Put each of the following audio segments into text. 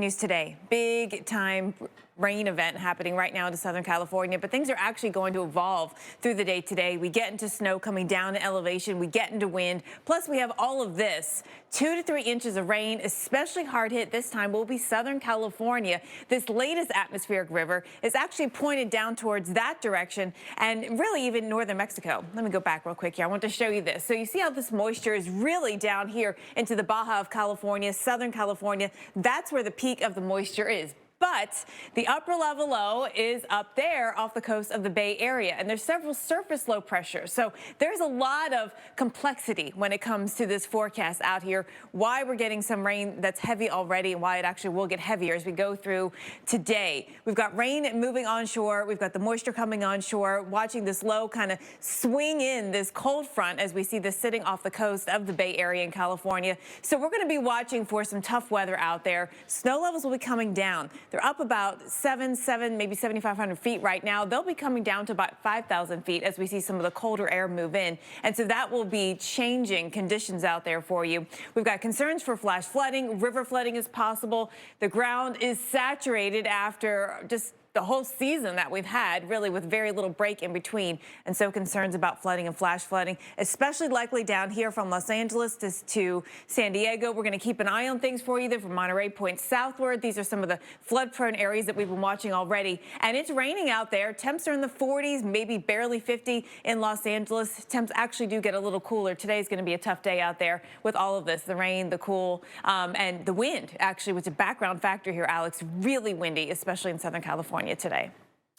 News today, big time rain event happening right now in Southern California, but things are actually going to evolve through the day today. We get into snow coming down in elevation, we get into wind, plus we have all of this, 2 to 3 inches of rain, especially hard hit this time will be Southern California. This latest atmospheric river is actually pointed down towards that direction and really even northern Mexico. Let me go back real quick here. I want to show you this. So you see how this moisture is really down here into the Baja of California, Southern California. That's where the peak of the moisture is. But the upper level low is up there off the coast of the Bay Area, and there's several surface low pressures. So there's a lot of complexity when it comes to this forecast out here, why we're getting some rain that's heavy already and why it actually will get heavier as we go through today. We've got rain moving onshore. We've got the moisture coming onshore, watching this low kind of swing in this cold front as we see this sitting off the coast of the Bay Area in California. So we're going to be watching for some tough weather out there. Snow levels will be coming down. They're up about 7, maybe 7,500 feet right now. They'll be coming down to about 5,000 feet as we see some of the colder air move in. And so that will be changing conditions out there for you. We've got concerns for flash flooding. River flooding is possible. The ground is saturated after just the whole season that we've had, really with very little break in between. And so concerns about flooding and flash flooding, especially likely down here from Los Angeles to San Diego. We're going to keep an eye on things for you there from Monterey Point southward. These are some of the flood-prone areas that we've been watching already. And it's raining out there. Temps are in the 40s, maybe barely 50 in Los Angeles. Temps actually do get a little cooler. Today's going to be a tough day out there with all of this, the rain, the cool, and the wind, actually, was a background factor here, Alex. Really windy, especially in Southern California today.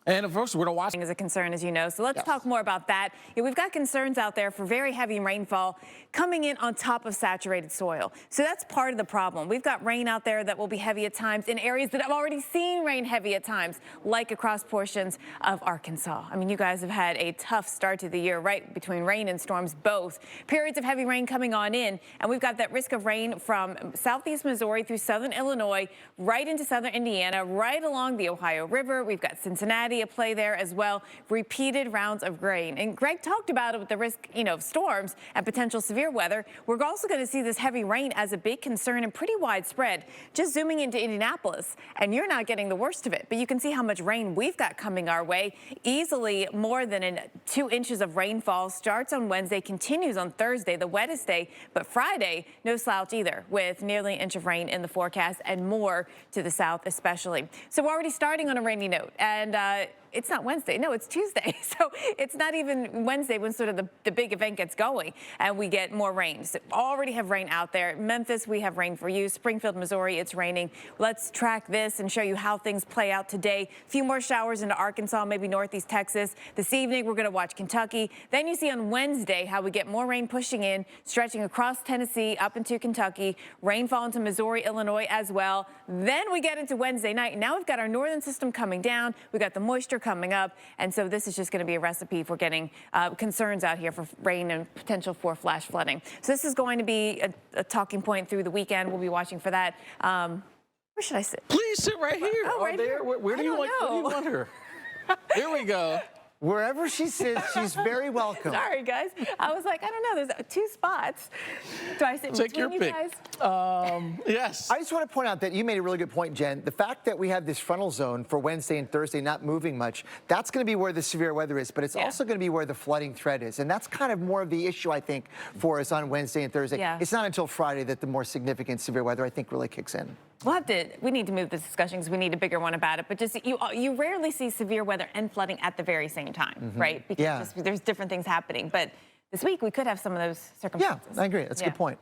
And of course, we're going to watch. Is a concern, as you know. So let's talk more about that. Yeah, we've got concerns out there for very heavy rainfall coming in on top of saturated soil. So that's part of the problem. We've got rain out there that will be heavy at times in areas that have already seen rain heavy at times, like across portions of Arkansas. I mean, you guys have had a tough start to the year, right? Between rain and storms, both. Periods of heavy rain coming on in. And we've got that risk of rain from southeast Missouri through southern Illinois, right into southern Indiana, right along the Ohio River. We've got Cincinnati at play there as well. Repeated rounds of rain. And Greg talked about it with the risk, of storms and potential severe weather. We're also going to see this heavy rain as a big concern and pretty widespread. Just zooming into Indianapolis, and you're not getting the worst of it, but you can see how much rain we've got coming our way. Easily more than 2 inches of rainfall. Starts on Wednesday, continues on Thursday, the wettest day, but Friday, no slouch either, with nearly an inch of rain in the forecast and more to the south especially. So we're already starting on a rainy note, and it's not Wednesday. No, it's Tuesday. So it's not even Wednesday when sort of the big event gets going and we get more rain. So already have rain out there. Memphis, we have rain for you. Springfield, Missouri, it's raining. Let's track this and show you how things play out today. A few more showers into Arkansas, maybe northeast Texas. This evening, we're going to watch Kentucky. Then you see on Wednesday how we get more rain pushing in, stretching across Tennessee up into Kentucky. Rainfall into Missouri, Illinois as well. Then we get into Wednesday night. Now we've got our northern system coming down. We've got the moisture coming up, and so this is just going to be a recipe for getting concerns out here for rain and potential for flash flooding. So this is going to be a talking point through the weekend. We'll be watching for that. Where should I sit? Please sit right here. Oh, right there. here. Where do you want her? Here we go. Wherever she sits, she's very welcome. Sorry, guys. I was like, I don't know. There's 2 spots. Do I sit Take between your you pick. guys? Yes. I just want to point out that you made a really good point, Jen. The fact that we have this frontal zone for Wednesday and Thursday not moving much, that's going to be where the severe weather is, but it's also going to be where the flooding threat is. And that's kind of more of the issue, I think, for us on Wednesday and Thursday. Yeah. It's not until Friday that the more significant severe weather, I think, really kicks in. We need to move this discussion because we need a bigger one about it. But just you rarely see severe weather and flooding at the very same time, right? Because there's different things happening. But this week we could have some of those circumstances. Yeah, I agree. That's a good point.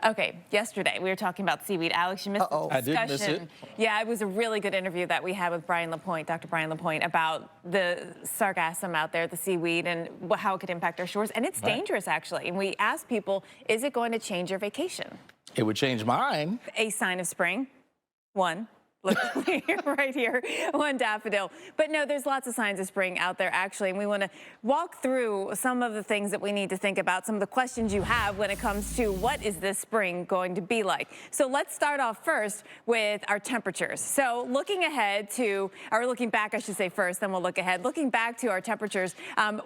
Okay, yesterday we were talking about seaweed. Alex, you missed the discussion. I did miss it. Yeah, it was a really good interview that we had with Brian LaPointe, Dr. Brian LaPointe, about the sargassum out there, the seaweed, and how it could impact our shores. And it's dangerous, actually. And we asked people, is it going to change your vacation? It would change mine. A sign of spring, 1. Look right here, one daffodil. But no, there's lots of signs of spring out there, actually, and we want to walk through some of the things that we need to think about, some of the questions you have when it comes to what is this spring going to be like. So let's start off first with our temperatures. So looking ahead to, or looking back, I should say first, then we'll look ahead. Looking back to our temperatures,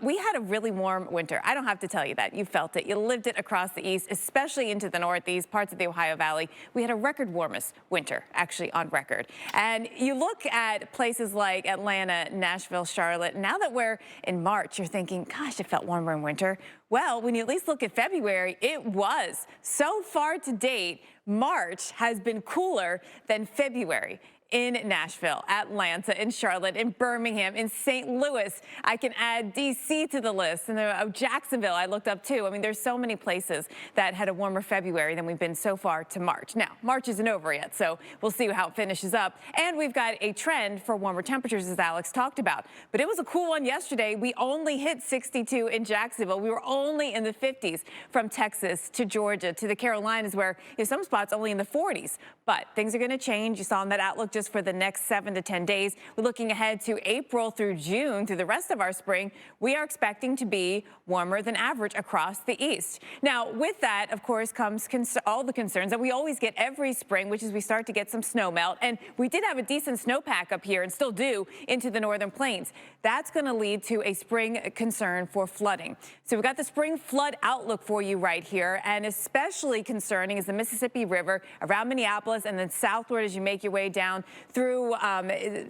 we had a really warm winter. I don't have to tell you that. You felt it. You lived it across the east, especially into the northeast, parts of the Ohio Valley. We had a record warmest winter, actually, on record. And you look at places like Atlanta, Nashville, Charlotte. Now that we're in March, you're thinking, gosh, it felt warmer in winter. Well, when you at least look at February, it was. So far to date, March has been cooler than February. In Nashville, Atlanta, in Charlotte, in Birmingham, in St. Louis. I can add D.C. to the list, and Jacksonville I looked up too. I mean, there's so many places that had a warmer February than we've been so far to March. Now, March isn't over yet, so we'll see how it finishes up. And we've got a trend for warmer temperatures, as Alex talked about. But it was a cool one yesterday. We only hit 62 in Jacksonville. We were only in the 50s from Texas to Georgia to the Carolinas, where some spots only in the 40s. But things are going to change. You saw in that outlook just for the next 7 to 10 days. We're looking ahead to April through June, through the rest of our spring. We are expecting to be warmer than average across the east. Now, with that, of course, comes all the concerns that we always get every spring, which is we start to get some snow melt. And we did have a decent snowpack up here and still do into the northern plains. That's going to lead to a spring concern for flooding. So we've got the spring flood outlook for you right here. And especially concerning is the Mississippi River around Minneapolis and then southward as you make your way down through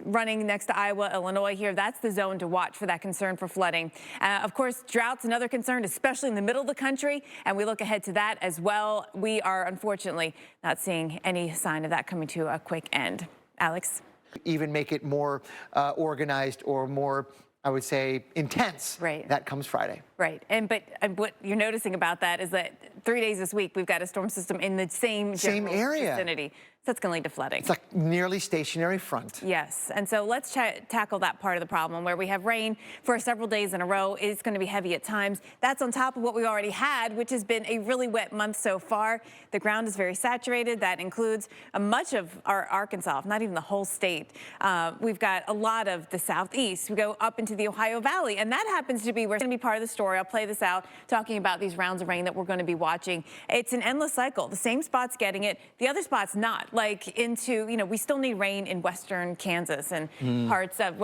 running next to Iowa, Illinois here. That's the zone to watch for that concern for flooding. Of course, drought's another concern, especially in the middle of the country, and we look ahead to that as well. We are unfortunately not seeing any sign of that coming to a quick end. Alex? Even make it more organized or more, I would say, intense. Right. That comes Friday. Right. But what you're noticing about that is that 3 days this week, we've got a storm system in the same area vicinity. So that's going to lead to flooding. It's like nearly stationary front. Yes. And so let's tackle that part of the problem where we have rain for several days in a row. It's going to be heavy at times. That's on top of what we already had, which has been a really wet month so far. The ground is very saturated. That includes much of our Arkansas, not even the whole state. We've got a lot of the southeast. We go up into the Ohio Valley, and that happens to be where it's going to be part of the story. I'll play this out talking about these rounds of rain that we're going to be watching. It's an endless cycle. The same spot's getting it, the other spot's not. Like into, we still need rain in western Kansas and parts of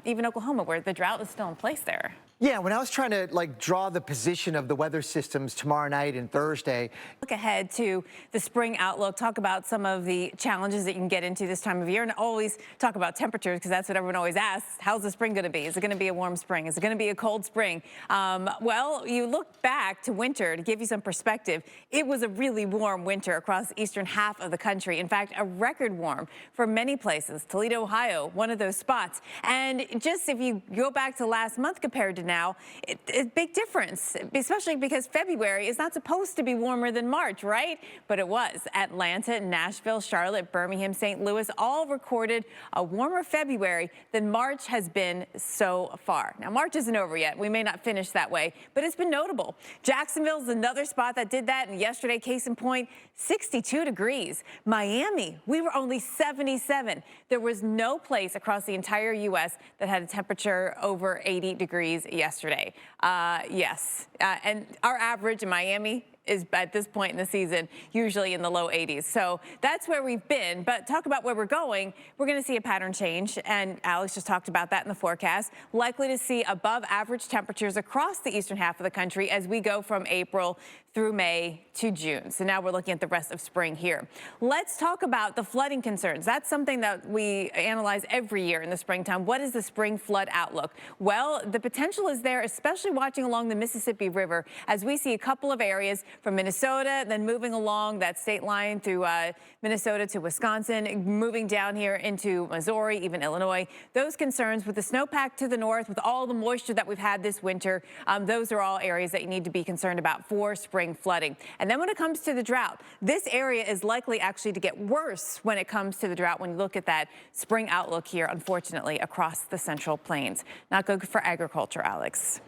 even Oklahoma, where the drought is still in place there. Yeah, when I was trying to draw the position of the weather systems tomorrow night and Thursday. Look ahead to the spring outlook, talk about some of the challenges that you can get into this time of year, and always talk about temperatures, because that's what everyone always asks. How's the spring going to be? Is it going to be a warm spring? Is it going to be a cold spring? Well, you look back to winter to give you some perspective. It was a really warm winter across the eastern half of the country. In fact, a record warm for many places. Toledo, Ohio, one of those spots. And just if you go back to last month compared to now, it's a big difference, especially because February is not supposed to be warmer than March, right? But it was. Atlanta, Nashville, Charlotte, Birmingham, St. Louis all recorded a warmer February than March has been so far. Now, March isn't over yet. We may not finish that way, but it's been notable. Jacksonville's another spot that did that, and yesterday, case in point, 62 degrees. Miami, we were only 77. There was no place across the entire U.S. that had a temperature over 80 degrees yesterday. And our average in Miami is at this point in the season usually in the low 80s. So that's where we've been. But talk about where we're going. We're going to see a pattern change, and Alex just talked about that in the forecast. Likely to see above average temperatures across the eastern half of the country as we go from April through May to June. So now we're looking at the rest of spring here. Let's talk about the flooding concerns. That's something that we analyze every year in the springtime. What is the spring flood outlook? Well, the potential is there, especially watching along the Mississippi River, as we see a couple of areas from Minnesota, then moving along that state line through Minnesota to Wisconsin, moving down here into Missouri, even Illinois. Those concerns with the snowpack to the north, with all the moisture that we've had this winter, those are all areas that you need to be concerned about for spring flooding. And then when it comes to the drought, this area is likely actually to get worse when it comes to the drought when you look at that spring outlook here, unfortunately, across the Central Plains. Not good for agriculture, Alex.